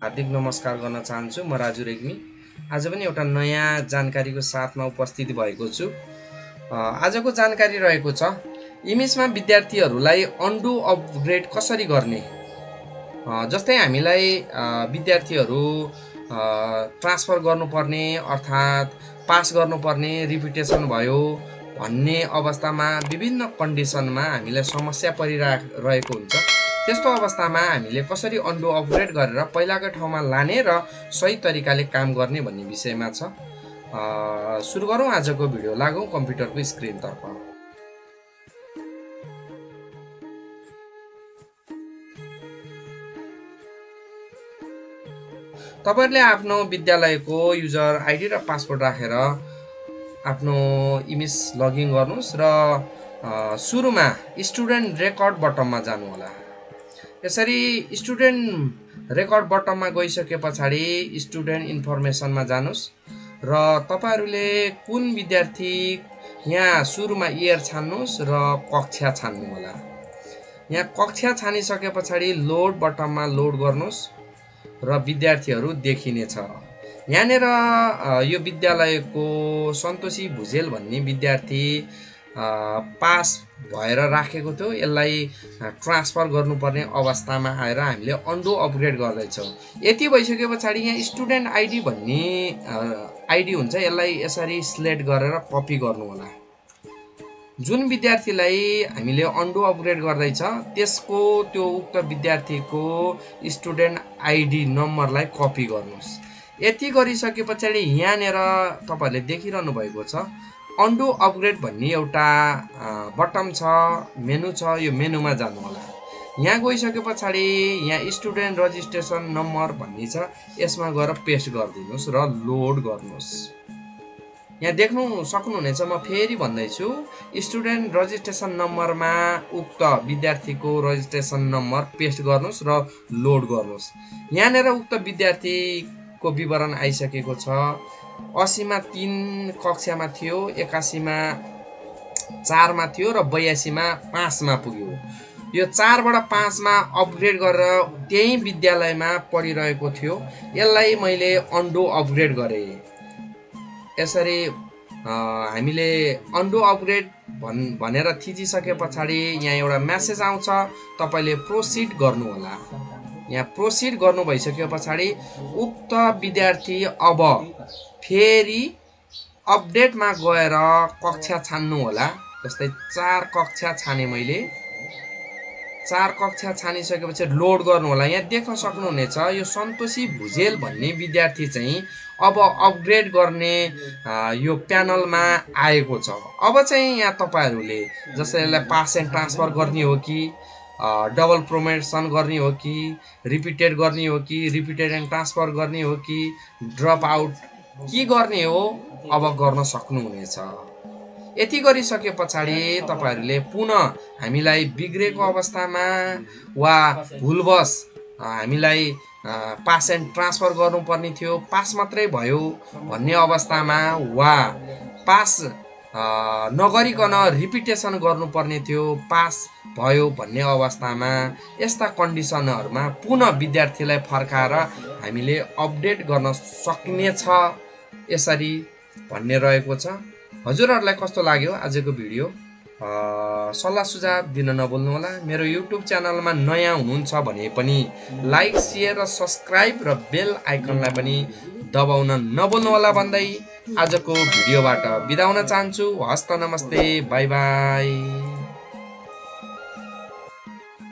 हार्दिक नमस्कार गर्न चाहन्छु। म राजु रेग्मी आज पनि एउटा नयाँ जानकारीको साथमा उपस्थित भएको छु। आजको जानकारी रहेको छ इमेजमा विद्यार्थीहरूलाई अन्डु अपग्रेड कसरी गर्ने। जस्तै हामीलाई विद्यार्थीहरू ट्रान्सफर गर्नुपर्ने अर्थात् पास गर्नुपर्ने रिपिटेसन भयो भन्ने अवस्थामा विभिन्न कन्डिसनमा हामीलाई समस्या परिरहेको हुन्छ। त्यस्तो अवस्थामा हामीले कसरी अन्डु अपग्रेड गरेर पहिलाको ठाउँमा लाने र सही तरिकाले काम गर्ने भन्ने विषयमा छ। सुरु गरौँ आजको भिडियो। लागौँ कम्प्युटरको स्क्रिनतर्फ। तपाईहरुले आफ्नो विद्यालयको युजर आइडी र पासवर्ड राखेर आफ्नो इमेज लगइन गर्नुस् र सुरुमा स्टुडेन्ट रेकर्ड बटनमा जानु होला। यसरी स्टुडेन्ट रेकर्ड बटनमा गइसके पछाडी स्टुडेन्ट इन्फर्मेसनमा जानुस् र तपाईहरुले कुन विद्यार्थी यहाँ सुरुमा इयर छान्नुस् र कक्षा छान्नु होला। यहाँ कक्षा छानिसके पछाडी लोड बटनमा लोड गर्नुस् र विद्यार्थीहरू देखिनेछ। यहाँनेर यो विद्यालयको सन्तोषी भुजेल भन्ने विद्यार्थी पास भएर राखेको थियो। यसलाई ट्रान्सफर गर्नुपर्ने अवस्थामा आएर हामीले अन्डु अपग्रेड गर्दैछौँ। यति भइसके पछाडी यहाँ स्टुडेन्ट आइडी भन्ने आइडी हुन्छ, यसलाई यसरी सिलेक्ट गरेर कपी गर्नु होला। जुन विद्यार्थीलाई हामीले अन्डु अपग्रेड गर्दैछ त्यसको त्यो उक्त विद्यार्थीको स्टुडेन्ट आइडी नम्बरलाई कपी गर्नुस्। यति गरिसके पछाडी यहाँनेर तपाईहरुले देखिरहनु भएको छ अन्डु अपग्रेड भन्ने एउटा बटन छ, मेनु छ। यो मेनुमा जानु होला। यहाँ गइसके पछाडी यहाँ स्टुडेन्ट रजिस्ट्रेसन नम्बर भन्ने छ, यसमा गएर पेस्ट गरिदिनुस् र लोड गर्नुस्। यहाँ देख्नु सक्नुहुनेछ, म फेरि भन्दैछु, स्टुडेन्ट रजिस्ट्रेसन नम्बरमा उक्त विद्यार्थीको रजिस्ट्रेसन नम्बर पेस्ट गर्नुस् र लोड गर्नुस्। यहाँनेर उक्त विद्यार्थीको विवरण आइसकेको छ। 80 मा 3 कक्षामा थियो, 81 मा 4 मा थियो र 82 मा 5 मा पुग्यो। यो 4 बाट 5 मा अपग्रेड गरेर त्यही विद्यालयमा पढिरहेको थियो। यसलाई मैले अन्डु अपग्रेड गरे। यसरी हामीले अन्डु अपग्रेड भनेर थिचिसके पछाडी यहाँ एउटा मेसेज आउँछ, तपाईले प्रोसिड गर्नु होला। यहाँ प्रोसिड गर्नु भइसके पछाडी उक्त विद्यार्थी अब फेरि अपडेटमा गएर कक्षा छान्नु होला। जस्तै 4 कक्षा छाने मैले। 4 कक्षा छानिसकेपछि लोड गर्नु होला। यहाँ देख्न सक्नुहुनेछ यो सन्तोषी भुजेल भन्ने विद्यार्थी चाहिँ अब अपग्रेड गर्ने यो प्यानलमा आएको छ। अब चाहिँ यहाँ तपाईहरुले जस्तै यसलाई पास एन्ड ट्रान्सफर गर्ने हो कि डबल प्रमोसन गर्ने हो कि रिपिटेड गर्ने हो कि रिपिटेड एन्ड ट्रान्सफर गर्ने हो कि ड्रप आउट के गर्ने हो अब गर्न सक्नुहुनेछ। यति गरिसके पछाडी तपाईहरुले पुनः हामीलाई बिग्रेको अवस्थामा वा भुलवश हामीलाई पास एन्ड ट्रान्सफर गर्नुपर्ने थियो, पास मात्रै भयो भन्ने अवस्थामा वा पास नगरिकन रिपिटेसन गर्नुपर्ने थियो, पास भयो भन्ने अवस्थामा यस्ता कन्डिसनहरुमा पुनः विद्यार्थीलाई फर्काएर हामीले अपडेट गर्न सकिनेछ यसरी भन्ने रहेको छ। हजुरहरुलाई कस्तो लाग्यो आजको भिडियो? सल्लाह सुझाव दिन नभुल्नु होला। मेरो युट्युब च्यानलमा नयाँ हुनुहुन्छ भने पनि लाइक, शेयर र सब्स्क्राइब र बेल आइकनलाई पनि दबाउन नभुल्नु होला भन्दै आजको भिडियोबाट बिदा हुन चाहन्छु। हस्त नमस्ते, बाइ बाइ।